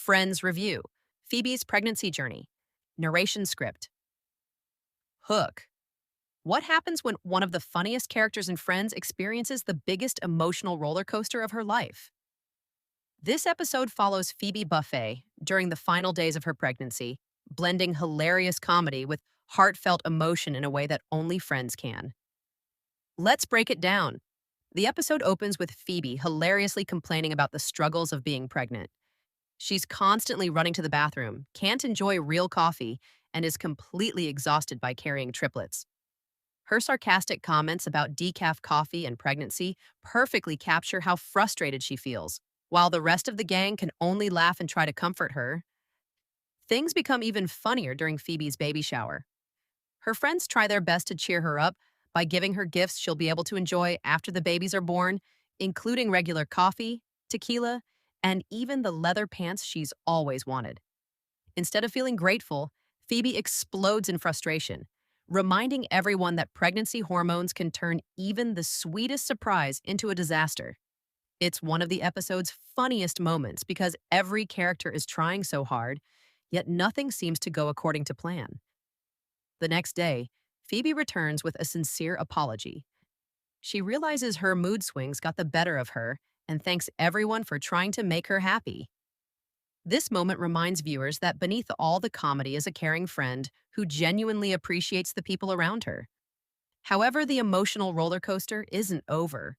Friends Review, Phoebe's Pregnancy Journey, Narration Script, Hook. What happens when one of the funniest characters in Friends experiences the biggest emotional roller coaster of her life? This episode follows Phoebe Buffay during the final days of her pregnancy, blending hilarious comedy with heartfelt emotion in a way that only Friends can. Let's break it down. The episode opens with Phoebe hilariously complaining about the struggles of being pregnant. She's constantly running to the bathroom, can't enjoy real coffee, and is completely exhausted by carrying triplets. Her sarcastic comments about decaf coffee and pregnancy perfectly capture how frustrated she feels. While the rest of the gang can only laugh and try to comfort her, things become even funnier during Phoebe's baby shower. Her friends try their best to cheer her up by giving her gifts she'll be able to enjoy after the babies are born, including regular coffee, tequila, and even the leather pants she's always wanted. Instead of feeling grateful, Phoebe explodes in frustration, reminding everyone that pregnancy hormones can turn even the sweetest surprise into a disaster. It's one of the episode's funniest moments because every character is trying so hard, yet nothing seems to go according to plan. The next day, Phoebe returns with a sincere apology. She realizes her mood swings got the better of her and thanks everyone for trying to make her happy. This moment reminds viewers that beneath all the comedy is a caring friend who genuinely appreciates the people around her. However, the emotional roller coaster isn't over.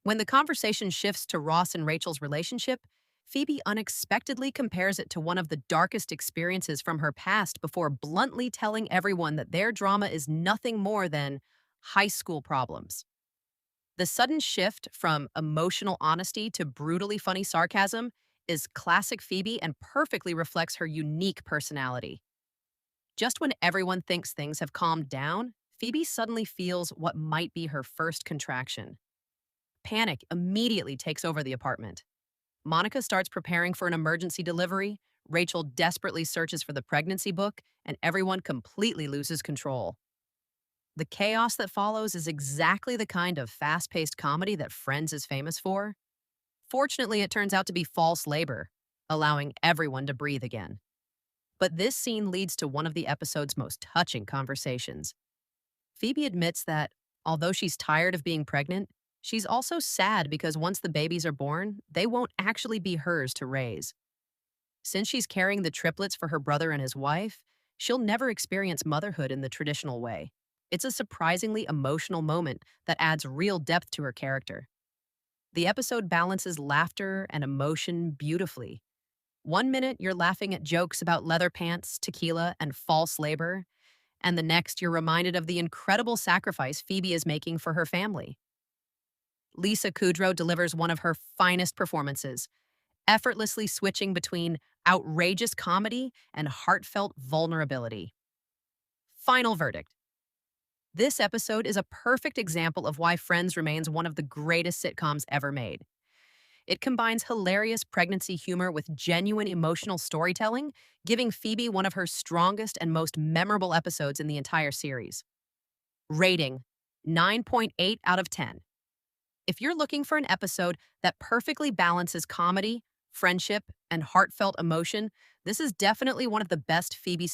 When the conversation shifts to Ross and Rachel's relationship, Phoebe unexpectedly compares it to one of the darkest experiences from her past before bluntly telling everyone that their drama is nothing more than high school problems. The sudden shift from emotional honesty to brutally funny sarcasm is classic Phoebe and perfectly reflects her unique personality. Just when everyone thinks things have calmed down, Phoebe suddenly feels what might be her first contraction. Panic immediately takes over the apartment. Monica starts preparing for an emergency delivery, Rachel desperately searches for the pregnancy book, and everyone completely loses control. The chaos that follows is exactly the kind of fast-paced comedy that Friends is famous for. Fortunately, it turns out to be false labor, allowing everyone to breathe again. But this scene leads to one of the episode's most touching conversations. Phoebe admits that, although she's tired of being pregnant, she's also sad because once the babies are born, they won't actually be hers to raise. Since she's carrying the triplets for her brother and his wife, she'll never experience motherhood in the traditional way. It's a surprisingly emotional moment that adds real depth to her character. The episode balances laughter and emotion beautifully. One minute, you're laughing at jokes about leather pants, tequila, and false labor, and the next, you're reminded of the incredible sacrifice Phoebe is making for her family. Lisa Kudrow delivers one of her finest performances, effortlessly switching between outrageous comedy and heartfelt vulnerability. Final verdict. This episode is a perfect example of why Friends remains one of the greatest sitcoms ever made. It combines hilarious pregnancy humor with genuine emotional storytelling, giving Phoebe one of her strongest and most memorable episodes in the entire series. Rating: 9.8 out of 10. If you're looking for an episode that perfectly balances comedy, friendship, and heartfelt emotion, this is definitely one of the best Phoebe